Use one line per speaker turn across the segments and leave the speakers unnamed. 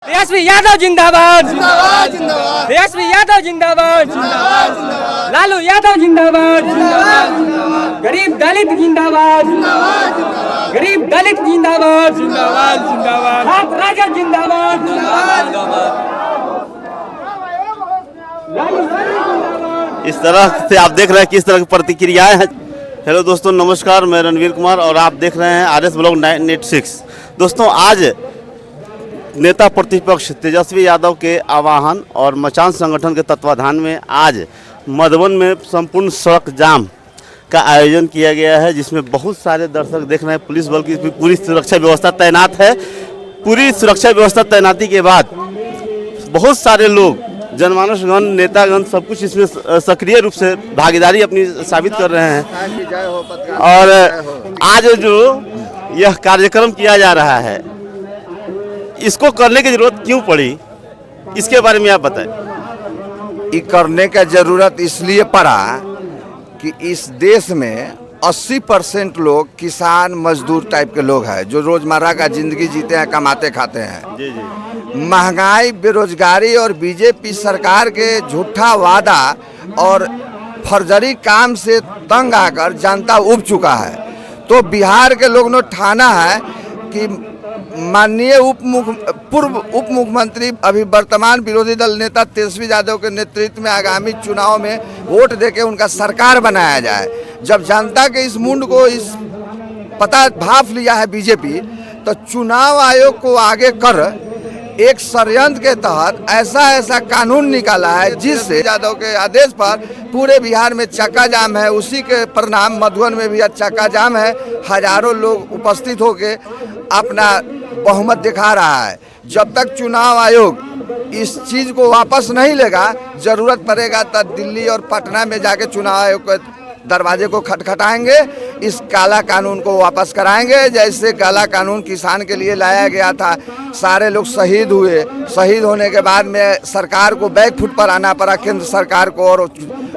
तेजस्वी यादव जिंदाबाद,
जिंदाबाद जिंदाबाद,
तेजस्वी यादव जिंदाबाद,
जिंदाबाद जिंदाबाद,
लालू यादव जिंदाबाद,
जिंदाबाद जिंदाबाद,
गरीब दलित जिंदाबाद,
जिंदाबाद जिंदाबाद,
गरीब दलित जिंदाबाद, जिंदाबाद जिंदाबाद, छात्र राजा जिंदाबाद,
इस तरह से आप देख रहे हैं किस तरह की प्रतिक्रियाएं हैं। हेलो दोस्तों, नमस्कार, मैं रणवीर कुमार और आप देख रहे हैं RS ब्लॉग 986। दोस्तों, आज नेता प्रतिपक्ष तेजस्वी यादव के आह्वान और मचान संगठन के तत्वाधान में आज मधुबन में संपूर्ण सड़क जाम का आयोजन किया गया है, जिसमें बहुत सारे दर्शक देख रहे हैं। पुलिस बल की पूरी सुरक्षा व्यवस्था तैनात है। पूरी सुरक्षा व्यवस्था तैनाती के बाद बहुत सारे लोग, जनमानसगण, नेतागण, सब कुछ इसमें सक्रिय रूप से भागीदारी अपनी साबित कर रहे हैं। और आज जो यह कार्यक्रम किया जा रहा है, इसको करने की जरूरत क्यों पड़ी, इसके बारे में आप बताएं।
ये करने का जरूरत इसलिए पड़ा कि इस देश में 80% लोग किसान मजदूर टाइप के लोग हैं, जो रोजमर्रा का जिंदगी जीते हैं, कमाते खाते हैं।
जी जी।
महंगाई, बेरोजगारी और बीजेपी सरकार के झूठा वादा और फर्जरी काम से तंग आकर जनता उब चुका है। तो बिहार के लोग ने ठाना है कि माननीय पूर्व उप मुख्यमंत्री, अभी वर्तमान विरोधी दल नेता तेजस्वी यादव के नेतृत्व में आगामी चुनाव में वोट देके उनका सरकार बनाया जाए। जब जनता के इस मुंड को इस पता भाप लिया है बीजेपी, तो चुनाव आयोग को आगे कर एक षड्यंत्र के तहत ऐसा कानून निकाला है, जिससे यादव के आदेश पर पूरे बिहार में चक्का जाम है। उसी के परिणाम मधुबन में भी चक्का जाम है। हजारों लोग उपस्थित होकर अपना बहुमत दिखा रहा है। जब तक चुनाव आयोग इस चीज़ को वापस नहीं लेगा, जरूरत पड़ेगा तो दिल्ली और पटना में जाके चुनाव आयोग के दरवाजे को खटखटाएंगे, इस काला कानून को वापस कराएंगे। जैसे काला कानून किसान के लिए लाया गया था, सारे लोग शहीद हुए, शहीद होने के बाद में सरकार को बैकफुट पर आना पड़ा, केंद्र सरकार को, और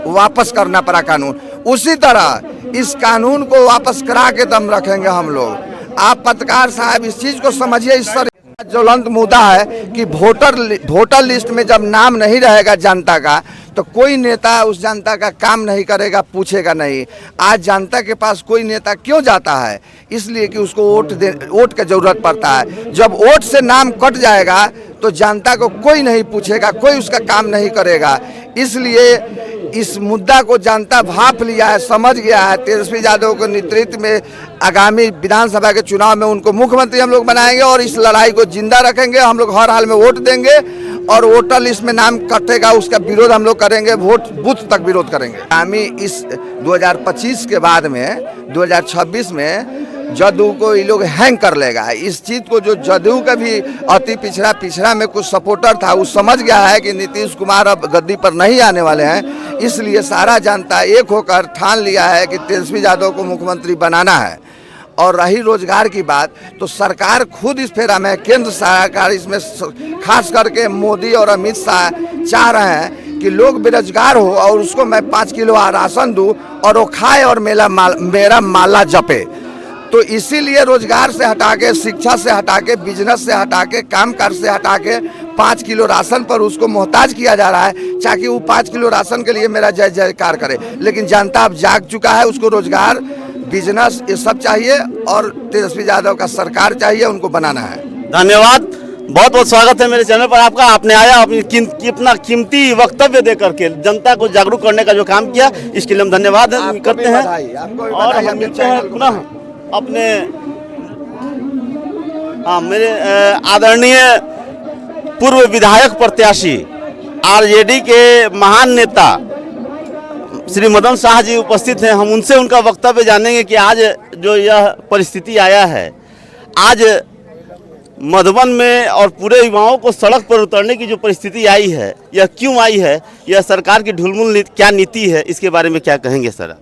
वापस करना पड़ा कानून। उसी तरह इस कानून को वापस करा के दम रखेंगे हम लोग। आप पत्रकार साहब इस चीज़ को समझिए। इस ज्वलंत मुद्दा है कि वोटर लिस्ट में जब नाम नहीं रहेगा जनता का, तो कोई नेता उस जनता का काम नहीं करेगा, पूछेगा नहीं। आज जनता के पास कोई नेता क्यों जाता है? इसलिए कि उसको वोट की जरूरत पड़ता है। जब वोट से नाम कट जाएगा तो जनता को कोई नहीं पूछेगा, कोई उसका काम नहीं करेगा। इसलिए इस मुद्दा को जनता भाप लिया है, समझ गया है। तेजस्वी यादव के नेतृत्व में आगामी विधानसभा के चुनाव में उनको मुख्यमंत्री हम लोग बनाएंगे और इस लड़ाई को जिंदा रखेंगे। हम लोग हर हाल में वोट देंगे और वोटर लिस्ट में नाम कटेगा उसका विरोध हम लोग करेंगे, वोट बूथ तक विरोध करेंगे। आगामी इस 2025 के बाद में 2026 में जदयू को ये लोग हैंग कर लेगा। इस चीज़ को जो जदयू का भी अति पिछड़ा में कुछ सपोर्टर था, वो समझ गया है कि नीतीश कुमार अब गद्दी पर नहीं आने वाले हैं। इसलिए सारा जनता एक होकर ठान लिया है कि तेजस्वी यादव को मुख्यमंत्री बनाना है। और रही रोजगार की बात, तो सरकार खुद इस फेरा में, केंद्र सरकार इसमें खास करके मोदी और अमित शाह चाह रहे हैं कि लोग बेरोजगार हो और उसको मैं 5 किलो राशन दूँ और वो खाए और मेरा माला जपे। तो इसीलिए रोजगार से हटा के, शिक्षा से हटा के, बिजनेस से हटा के, कामकाज से हटा के 5 किलो राशन पर उसको मोहताज किया जा रहा है, ताकि वो 5 किलो राशन के लिए मेरा जय जयकार करे। लेकिन जनता अब जाग चुका है, उसको रोजगार, बिजनेस, ये सब चाहिए और तेजस्वी यादव का सरकार चाहिए, उनको बनाना है।
धन्यवाद, बहुत बहुत स्वागत है मेरे चैनल पर आपका। आपने आया अपना कीमती वक्तव्य दे करके जनता को जागरूक करने का जो काम किया, इसके लिए हम धन्यवाद करते हैं। और हम मिलते हैं पुनः अपने मेरे आदरणीय पूर्व विधायक प्रत्याशी, आरजेडी के महान नेता श्री मदन शाह जी उपस्थित हैं। हम उनसे उनका वक्तव्य जानेंगे कि आज जो यह परिस्थिति आया है, आज मधुबन में और पूरे युवाओं को सड़क पर उतरने की जो परिस्थिति आई है, यह क्यों आई है? यह सरकार की ढुलमुल क्या नीति है, इसके बारे में क्या कहेंगे सर?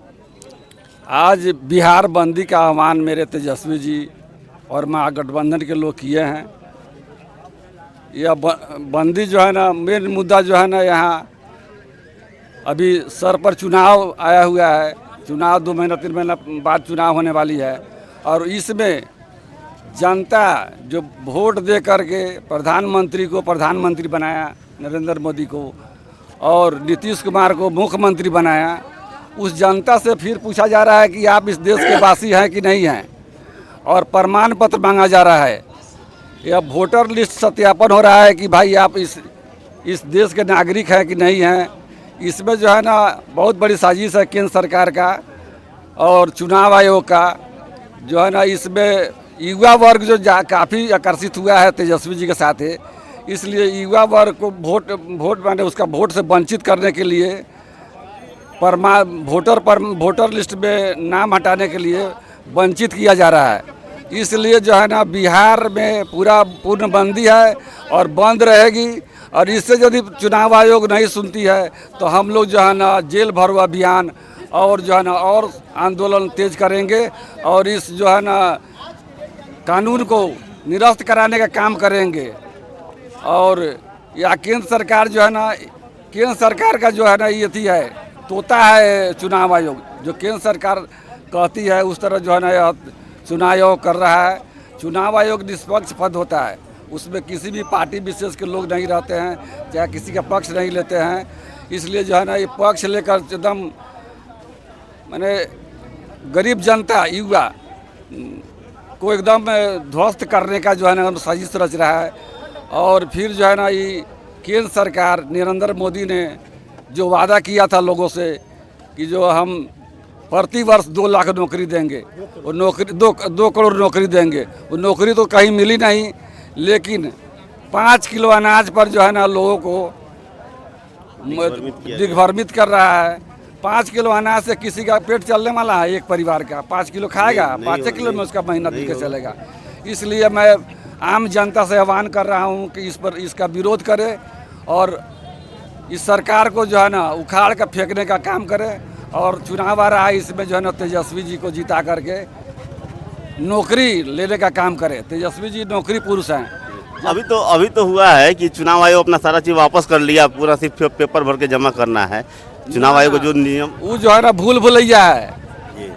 आज बिहार बंदी का आह्वान मेरे तेजस्वी जी और महागठबंधन के लोग किए हैं। यह बंदी जो है ना, मेन मुद्दा जो है ना, यहाँ अभी सर पर चुनाव आया हुआ है। चुनाव 2 महीना 3 महीना बाद चुनाव होने वाली है और इसमें जनता जो वोट दे करके प्रधानमंत्री को प्रधानमंत्री बनाया, नरेंद्र मोदी को, और नीतीश कुमार को मुख्यमंत्री बनाया, उस जनता से फिर पूछा जा रहा है कि आप इस देश के वासी हैं कि नहीं हैं, और प्रमाण पत्र मांगा जा रहा है। यह वोटर लिस्ट सत्यापन हो रहा है कि भाई आप इस देश के नागरिक हैं कि नहीं हैं। इसमें जो है ना बहुत बड़ी साजिश है केंद्र सरकार का और चुनाव आयोग का, जो है ना इसमें युवा वर्ग जो काफ़ी आकर्षित हुआ है तेजस्वी जी के साथ है, इसलिए युवा वर्ग को वोट माने उसका वोट से वंचित करने के लिए वोटर लिस्ट में नाम हटाने के लिए वंचित किया जा रहा है। इसलिए जो है ना बिहार में पूर्णबंदी है और बंद रहेगी, और इससे यदि चुनाव आयोग नहीं सुनती है तो हम लोग जो है ना जेल भरो अभियान और जो है ना और आंदोलन तेज करेंगे, और इस जो है ना कानून को निरस्त कराने का काम करेंगे। और या केंद्र सरकार जो है ना, केंद्र सरकार का जो है ना ये थी है तोता है चुनाव आयोग, जो केंद्र सरकार कहती है उस तरह जो है ना यह चुनाव आयोग कर रहा है। चुनाव आयोग निष्पक्ष पद होता है, उसमें किसी भी पार्टी विशेष के लोग नहीं रहते हैं, चाहे किसी का पक्ष नहीं लेते हैं। इसलिए जो है ना ये पक्ष लेकर एकदम माने गरीब जनता युवा को एकदम ध्वस्त करने का जो है ना साजिश रच रहा है। और फिर जो है ना ये केंद्र सरकार नरेंद्र मोदी ने जो वादा किया था लोगों से कि जो हम प्रति वर्ष 2 लाख नौकरी देंगे, वो नौकरी 2 करोड़ नौकरी देंगे, वो नौकरी तो कहीं मिली नहीं। लेकिन 5 किलो अनाज पर जो है ना लोगों को दिग्भ्रमित कर रहा है। 5 किलो अनाज से किसी का पेट चलने वाला है, एक परिवार का 5 किलो खाएगा, 5 किलो में उसका महीना दिखे चलेगा। इसलिए मैं आम जनता से आह्वान कर रहा हूँ कि इसका विरोध करे और इस सरकार को जो है ना उखाड़ कर फेंकने का काम करे। और चुनाव आ रहा है, इसमें जो है ना तेजस्वी जी को जिता करके नौकरी लेने का काम करे। तेजस्वी जी नौकरी पुरुष हैं।
अभी तो हुआ है कि चुनाव आयोग अपना सारा चीज़ वापस कर लिया, पूरा सिर्फ पेपर भर के जमा करना है। चुनाव आयोग जो नियम
वो जो है ना भूलैया है,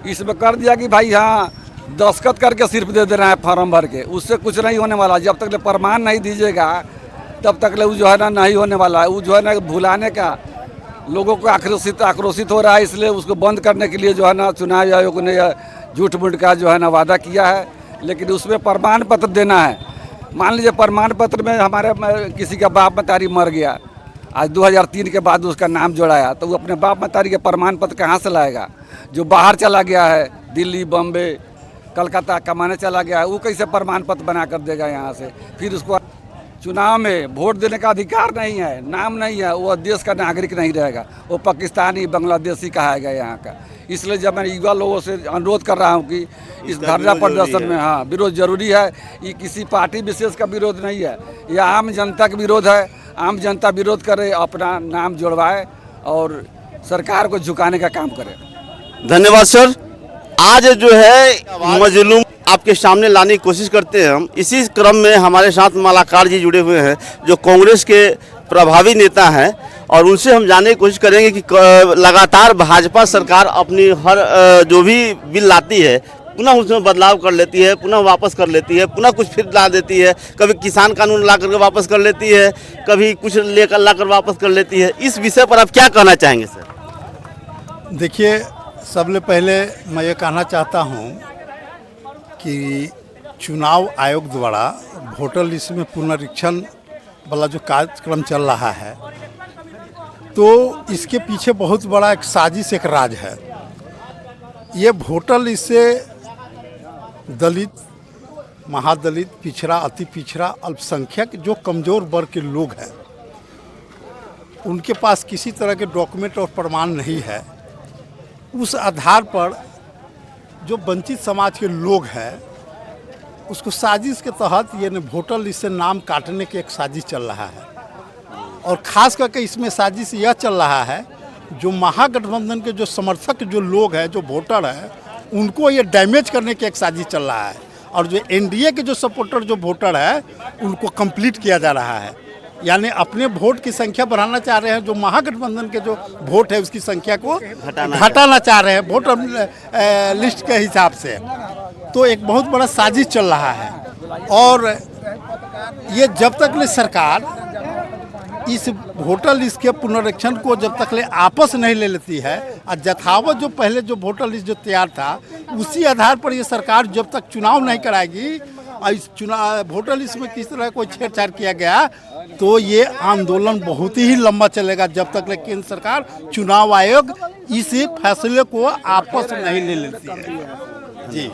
इसमें कर दिया कि भाई हाँ दस्तखत करके सिर्फ दे देना है फॉर्म भर के, उससे कुछ नहीं होने वाला। जब तक प्रमाण नहीं दीजिएगा तब तक वो जो है ना नहीं होने वाला है। वो जो है ना भुलाने का लोगों को आक्रोशित हो रहा है, इसलिए उसको बंद करने के लिए जो है ना चुनाव आयोग ने झूठ मूठ का जो है ना वादा किया है। लेकिन उसमें प्रमाण पत्र देना है। मान लीजिए प्रमाण पत्र में हमारे किसी का बाप मतारी मर गया, आज 2003 के बाद उसका नाम जोड़ाया, तो वो अपने बाप मतारी के प्रमाण पत्र कहाँ से लाएगा? जो बाहर चला गया है, दिल्ली, बम्बे, कलकत्ता कमाने चला गया है, वो कैसे प्रमाण पत्र बना कर देगा यहाँ से? फिर उसको चुनाव में वोट देने का अधिकार नहीं है, नाम नहीं है, वो देश का नागरिक नहीं रहेगा, वो पाकिस्तानी बांग्लादेशी कहाएगा यहाँ का। इसलिए जब मैं युवा लोगों से अनुरोध कर रहा हूँ कि इस धरना प्रदर्शन में हाँ विरोध जरूरी है। ये किसी पार्टी विशेष का विरोध नहीं है, ये आम जनता का विरोध है। आम जनता विरोध करे, अपना नाम जोड़वाए और सरकार को झुकाने का काम करे।
धन्यवाद सर। आज जो है मजलूम आपके सामने लाने की कोशिश करते हैं हम। इसी क्रम में हमारे साथ मालाकार जी जुड़े हुए हैं जो कांग्रेस के प्रभावी नेता हैं, और उनसे हम जानने की कोशिश करेंगे कि लगातार भाजपा सरकार अपनी हर जो भी बिल लाती है पुनः उसमें बदलाव कर लेती है, पुनः वापस कर लेती है, पुनः कुछ फिर ला देती है। कभी किसान कानून ला करके वापस कर लेती है, कभी कुछ लेकर ला कर वापस कर लेती है। इस विषय पर आप क्या कहना चाहेंगे सर?
देखिए, सबसे पहले मैं ये कहना चाहता हूँ कि चुनाव आयोग द्वारा वोटर लिस्ट में पुनरीक्षण वाला जो कार्यक्रम चल रहा है, तो इसके पीछे बहुत बड़ा एक साजिश, एक राज है। ये वोटर लिस्ट से दलित, महादलित, पिछड़ा, अति पिछड़ा, अल्पसंख्यक जो कमज़ोर वर्ग के लोग हैं, उनके पास किसी तरह के डॉक्यूमेंट और प्रमाण नहीं है। उस आधार पर जो वंचित समाज के लोग हैं, उसको साजिश के तहत ये वोटर लिस्ट से नाम काटने की एक साजिश चल रहा है। और ख़ास करके इसमें साजिश यह चल रहा है, जो महागठबंधन के जो समर्थक जो लोग हैं, जो वोटर हैं, उनको ये डैमेज करने की एक साजिश चल रहा है। और जो एनडीए के जो सपोर्टर जो वोटर है, उनको कंप्लीट किया जा रहा है। यानी अपने वोट की संख्या बढ़ाना चाह रहे हैं, जो महागठबंधन के जो वोट है उसकी संख्या को घटाना चाह रहे हैं वोटर लिस्ट के हिसाब से। तो एक बहुत बड़ा साजिश चल रहा है। और ये जब तक ले सरकार इस वोटर लिस्ट के पुनरीक्षण को जब तक ले आपस नहीं ले लेती है और यथावत जो पहले जो वोटर लिस्ट जो तैयार था उसी आधार पर ये सरकार जब तक चुनाव नहीं कराएगी और इस चुनाव वोटर लिस्ट में किस तरह कोई छेड़छाड़ किया गया तो ये आंदोलन बहुत ही लंबा चलेगा जब तक ले केंद्र सरकार चुनाव आयोग इस फैसले को आपस नहीं ले लेती है जी।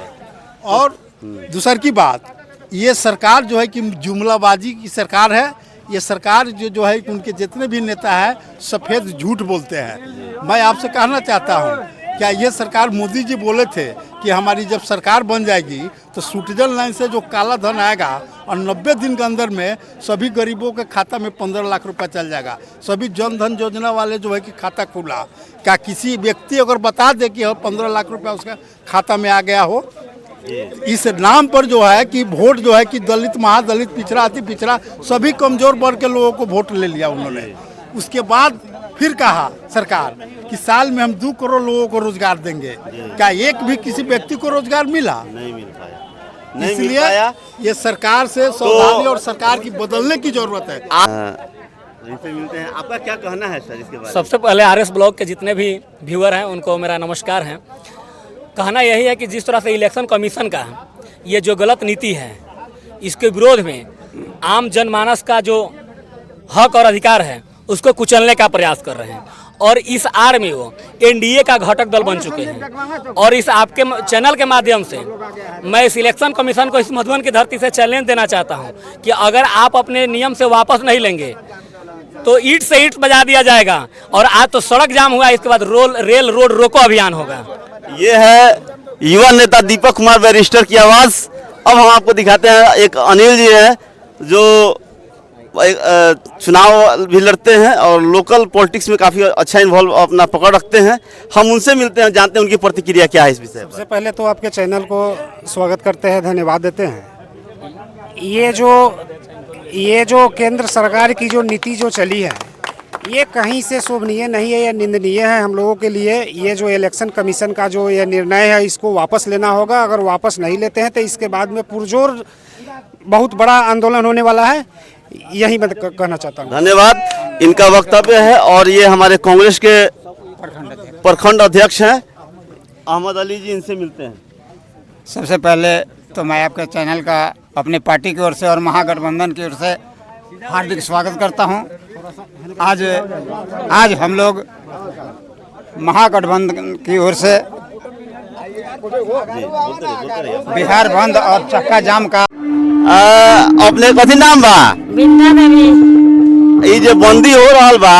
और दूसर की बात ये सरकार जो है कि जुमलाबाजी की सरकार है। ये सरकार जो है कि उनके जितने भी नेता हैं सफ़ेद झूठ बोलते हैं। मैं आपसे कहना चाहता हूँ क्या ये सरकार मोदी जी बोले थे कि हमारी जब सरकार बन जाएगी तो स्विट्जरलैंड से जो काला धन आएगा और 90 दिन के अंदर में सभी गरीबों के खाता में 15 लाख रुपए चल जाएगा। सभी जन धन योजना वाले जो है कि खाता खुला, क्या किसी व्यक्ति अगर बता दे कि 15 लाख रुपया उसका खाता में आ गया हो? इस नाम पर जो है कि वोट जो है कि दलित, महादलित, पिछड़ा, अति पिछड़ा सभी कमजोर वर्ग के लोगों को वोट ले लिया उन्होंने। उसके बाद फिर कहा सरकार कि साल में हम 2 करोड़ लोगों को रोजगार देंगे। क्या एक भी किसी व्यक्ति को रोजगार मिला?
नहीं मिल पाया।
इसलिए ये सरकार से सावधानी और सरकार की बदलने की जरूरत है।
इनसे मिलते हैं, आपका क्या कहना है सर इसके बारे में?
सबसे पहले आरएस ब्लॉग के जितने भी व्यूअर हैं उनको मेरा नमस्कार है। कहना यही है कि जिस तरह से इलेक्शन कमीशन का ये जो गलत नीति है इसके विरोध में आम जनमानस का जो हक और अधिकार है उसको कुचलने का प्रयास कर रहे हैं और इस आड़ में वो एनडीए का घटक दल बन चुके हैं। और इस आपके चैनल के माध्यम से मैं इस इलेक्शन कमीशन को इस मधुबन की धरती से चैलेंज देना चाहता हूं कि अगर आप अपने नियम से वापस नहीं लेंगे तो ईंट से ईंट बजा दिया जाएगा। और आज तो सड़क जाम हुआ, इसके बाद रेल रोड रोको अभियान होगा।
ये है युवा नेता दीपक कुमार बैरिस्टर की आवाज़। अब हम आपको दिखाते हैं एक अनिल जी हैं जो चुनाव भी लड़ते हैं और लोकल पॉलिटिक्स में काफ़ी अच्छा इन्वॉल्व अपना पकड़ रखते हैं। हम उनसे मिलते हैं, जानते हैं उनकी प्रतिक्रिया क्या है इस विषय पर।
सबसे पहले तो आपके चैनल को स्वागत करते हैं, धन्यवाद देते हैं। ये जो केंद्र सरकार की जो नीति जो चली है ये कहीं से शोभनीय नहीं है, ये निंदनीय है हम लोगों के लिए। ये जो इलेक्शन कमीशन का जो ये निर्णय है इसको वापस लेना होगा। अगर वापस नहीं लेते हैं तो इसके बाद में पुरजोर बहुत बड़ा आंदोलन होने वाला है, यही मैं कहना चाहता हूँ।
धन्यवाद, इनका वक्तव्य है। और ये हमारे कांग्रेस के प्रखंड अध्यक्ष हैं अहमद अली जी, इनसे मिलते हैं।
सबसे पहले तो मैं आपके चैनल का अपनी पार्टी की ओर से और महागठबंधन की ओर से हार्दिक स्वागत करता हूं। आज हम लोग महागठबंधन की ओर से बिहार बंद और चक्का जाम का
अपने कथी नाम बा? ये जो बंदी हो रहा बा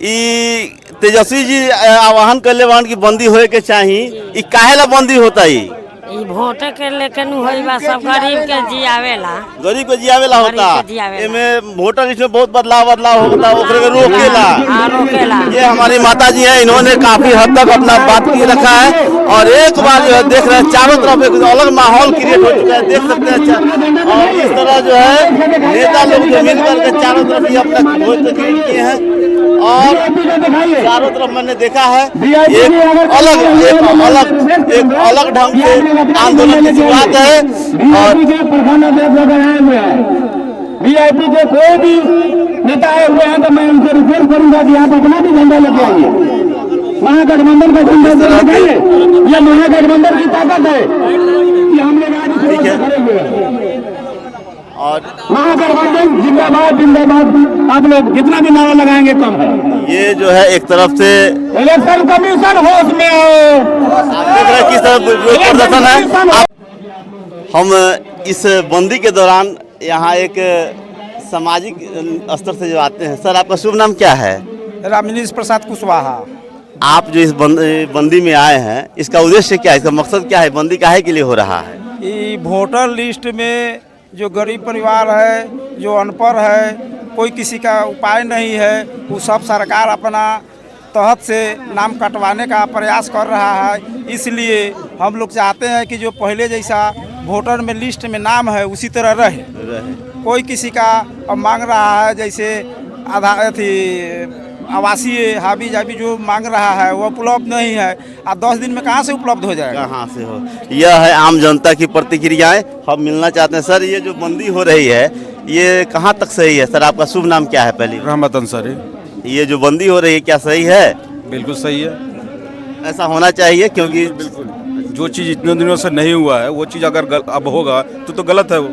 ई तेजस्वी जी आह्वान करले बान की बंदी होए के चाहिए, ई काहेला बंदी होता ही?
ई वोट के लेकिन होई बा सब गरीब के जियावेला,
गरीब के जियावेला होता। एमे वोटर लिस्ट में बहुत बदलाव होता, ओकरे के रोकेला। ये हमारी माता जी हैं, इन्होंने काफी हद तक अपना बात की रखा है। और एक बार जो है देख रहे हैं चारों तरफ एक अलग माहौल क्रिएट हो चुका है, देख सकते हैं। और इस तरह जो है नेता लोग जो मिलकर के चारों तरफ ये अपना वोट क्रिएट किए हैं और चारों तरफ मैंने देखा है एक अलग ढंग से आंदोलन की शुरुआत है। और
वीआईपी के कोई भी नेता आए हुए हैं तो मैं उनसे रिक्वेस्ट करूंगा कि आप अपना भी झंडा लेके आइए, महागठबंधन का झंडा लेके आइए। यह महागठबंधन की ताकत है कि हम लोग आज खड़े हुए हैं।
और
महागठबंधन जिंदाबाद जिंदाबाद। आप लोग कितना भी नारा लगाएंगे कम है।
ये जो है एक तरफ से
इलेक्शन कमीशन होश में आओ,
देख रहे हैं किस तरह प्रदर्शन है। हम इस बंदी के दौरान यहाँ एक सामाजिक स्तर से जो आते हैं। सर आपका शुभ नाम क्या है?
रामनीश प्रसाद कुशवाहा।
आप जो इस बंदी में आए हैं इसका उद्देश्य क्या है, इसका मकसद क्या है, बंदी काहे के लिए हो रहा है?
ये वोटर लिस्ट में जो गरीब परिवार है, जो अनपढ़ है, कोई किसी का उपाय नहीं है, वो सब सरकार अपना तहत से नाम कटवाने का प्रयास कर रहा है। इसलिए हम लोग चाहते हैं कि जो पहले जैसा वोटर में लिस्ट में नाम है उसी तरह रहे। कोई किसी का अब मांग रहा है जैसे
आवासीय हाबी जाबी जो मांग रहा है वो उपलब्ध नहीं है। 10 दिन में कहाँ से उपलब्ध हो जाएगा?
कहाँ से हो? यह है आम जनता की प्रतिक्रियाएं। हम मिलना चाहते हैं सर, ये जो बंदी हो रही है ये कहाँ तक सही है? सर आपका शुभ नाम क्या है? पहले
रहमत अंसारी।
ये जो बंदी हो रही है क्या सही है?
बिल्कुल सही है,
ऐसा होना चाहिए क्योंकि
जो चीज़ इतने दिनों से नहीं हुआ है वो चीज़ अगर अब होगा तो गलत है वो।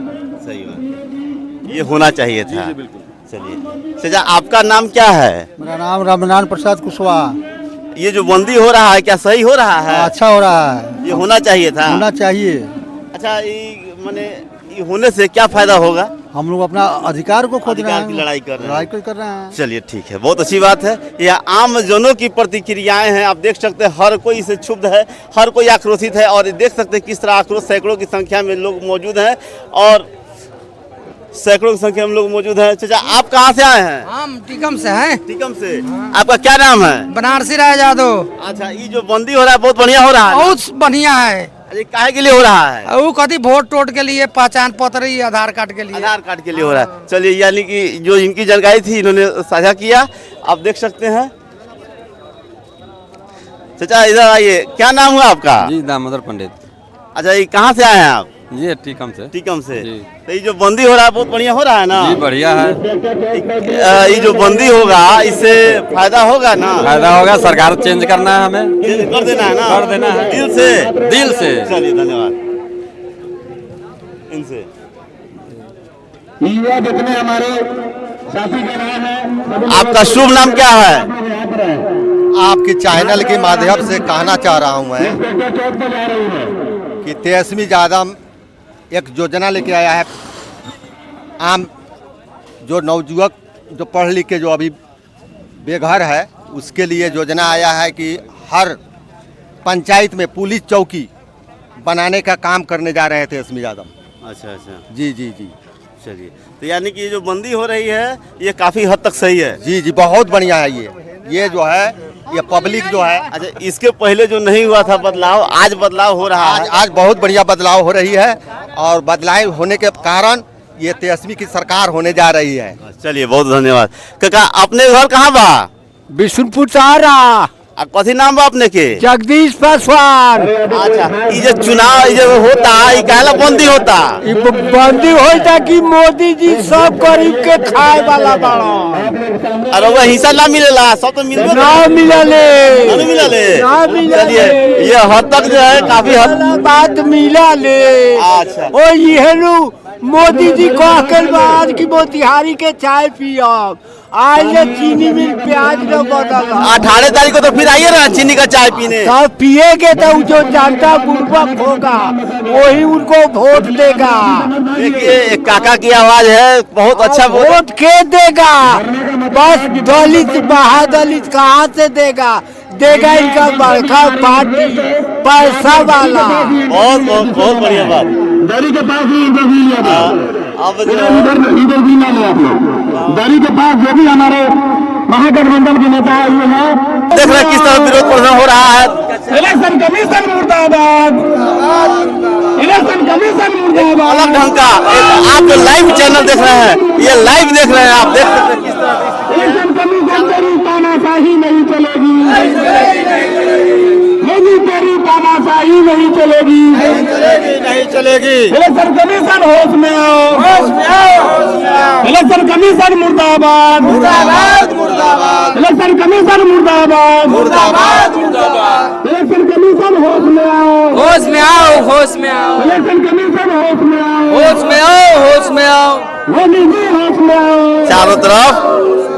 सही बात, ये होना चाहिए था। चलिए चाचा, आपका नाम क्या है?
मेरा नाम रामनारायण प्रसाद कुशवाहा।
ये जो बंदी हो रहा है क्या सही हो रहा है?
अच्छा हो रहा है,
ये होना चाहिए था।
होना चाहिए।
अच्छा, ये माने ये होने से क्या फायदा होगा?
हम लोग अपना अधिकार को खोज रहे
अधिकार
हैं,
की लड़ाई कर रहे हैं।
कर रहे हैं।
चलिए ठीक है, बहुत अच्छी बात है। यह आम जनों की प्रतिक्रियाएं हैं। आप देख सकते हैं हर कोई इससे क्षुब्ध है, हर कोई आक्रोशित है और देख सकते हैं किस तरह आक्रोश, सैकड़ों की संख्या में लोग मौजूद हैं और सैकड़ों की संख्या में लोग मौजूद हैं। चाचा आप कहाँ से आए हैं?
हम टीकम से हैं।
टीकम से। आपका क्या नाम है?
बनारसी राय यादव।
अच्छा, ये जो बंदी हो रहा है बहुत बढ़िया हो रहा है।
बहुत बढ़िया है।
अरे काहे के लिए हो रहा है?
वो कथी वोट टोट के लिए, पहचान पत्र, आधार कार्ड के लिए।
आधार कार्ड के लिए हो रहा है। चलिए, यानी कि जो इनकी जानकारी थी इन्होंने साझा किया। आप देख सकते हैं। चाचा इधर आइए, क्या नाम हुआ आपका?
जी दामोदर पंडित।
अच्छा, ये कहाँ से आए हैं आप?
जी टीकम से।
टीकम से। तो ये जो बंदी हो रहा है बहुत बढ़िया हो रहा है ना?
जी बढ़िया है।
ये जो बंदी होगा इससे फायदा होगा ना?
फायदा होगा, सरकार चेंज करना है, हमें
कर देना है ना?
कर देना है
दिल से।
दिल से।
चलिए धन्यवाद इनसे।
युवा जितने हमारे साथी जवान हैं।
आपका शुभ नाम क्या है?
आपके चैनल के माध्यम से कहना चाह रहा हूं मैं कि तेजस्वी यादव एक योजना लेके आया है। आम जो नवयुवक जो पढ़ लिख के जो अभी बेघर है उसके लिए योजना आया है कि हर पंचायत में पुलिस चौकी बनाने का काम करने जा रहे थे तेजस्वी यादव।
अच्छा अच्छा,
जी जी जी।
चलिए, तो यानी कि ये जो बंदी हो रही है ये काफ़ी हद तक सही है।
जी जी, बहुत बढ़िया है ये जो है ये पब्लिक जो है।
अच्छा, इसके पहले जो नहीं हुआ था बदलाव, आज बदलाव हो रहा है।
आज बहुत बढ़िया बदलाव हो रही है और बदलाव होने के कारण ये तेजस्वी की सरकार होने जा रही है।
चलिए, बहुत धन्यवाद। काका अपने घर कहाँ बा?
बिशुनपुर सहारा।
कथी नाम बा अपने के?
जगदीश पासवान।
अच्छा, ये जो चुनाव ये जो होता है काला बंदी होता?
बंदी होता कि मोदी जी सब गरीब के खाए वाला बाड़ा।
अरे वो हिस्सा ना मिलेला, सब तो मिलबे
ना मिलले।
नहीं मिलले।
ना मिलले।
चलिए, ये हद तक जो है काफी हद
बात मिलले।
अच्छा,
ओ ये मोदी जी कह के बाद की मोतिहारी के चाय पियब, आज चीनी मिल प्याज न बदल।
18 तारीख को तो फिर आइए ना चीनी का चाय पीने।
तब पिएगे तो जो जनता बुर्बक होगा वही उनको वोट देगा।
देखिए काका की आवाज है, बहुत अच्छा।
वोट के देगा? बस दलित महादलित कहाँ से देगा? देगा इनका बड़का पार्टी पैसा वाला।
बहुत बहुत बहुत बढ़िया बात।
दरी के पास ही इंटरव्यू लिया था।
अब
इधर भी ना लो आप लोग। दरी के पास जो भी हमारे महागठबंधन के नेता आए हुए हैं,
देख रहे हैं किस तरह विरोध प्रदर्शन हो रहा है।
इलेक्शन कमीशन मुर्दाबाद, इलेक्शन कमीशन मुर्दाबाद।
अलग ढंग का आप जो लाइव चैनल देख रहे हैं, ये लाइव देख रहे हैं, आप देख सकते हैं किस तरह
इलेक्शन कमीशन तेरी तानाशाही नहीं चलेगी, मोदी तेरी तानाशाही नहीं चलेगी,
नहीं चलेगी।
इलेक्शन कमीशन होश में आओ, होश में आओ। इलेक्शन कमीशन मुर्दाबाद, मुर्दाबाद मुर्दाबाद। इलेक्शन कमीशन मुर्दाबाद, मुर्दाबाद मुर्दाबाद। इलेक्शन कमीशन होश में आओ,
होश में आओ, होश में आओ।
इलेक्शन कमीशन होश में आओ,
होश में आओ, होश में आओ।
मोदी जी होश में आओ।
चारों तरफ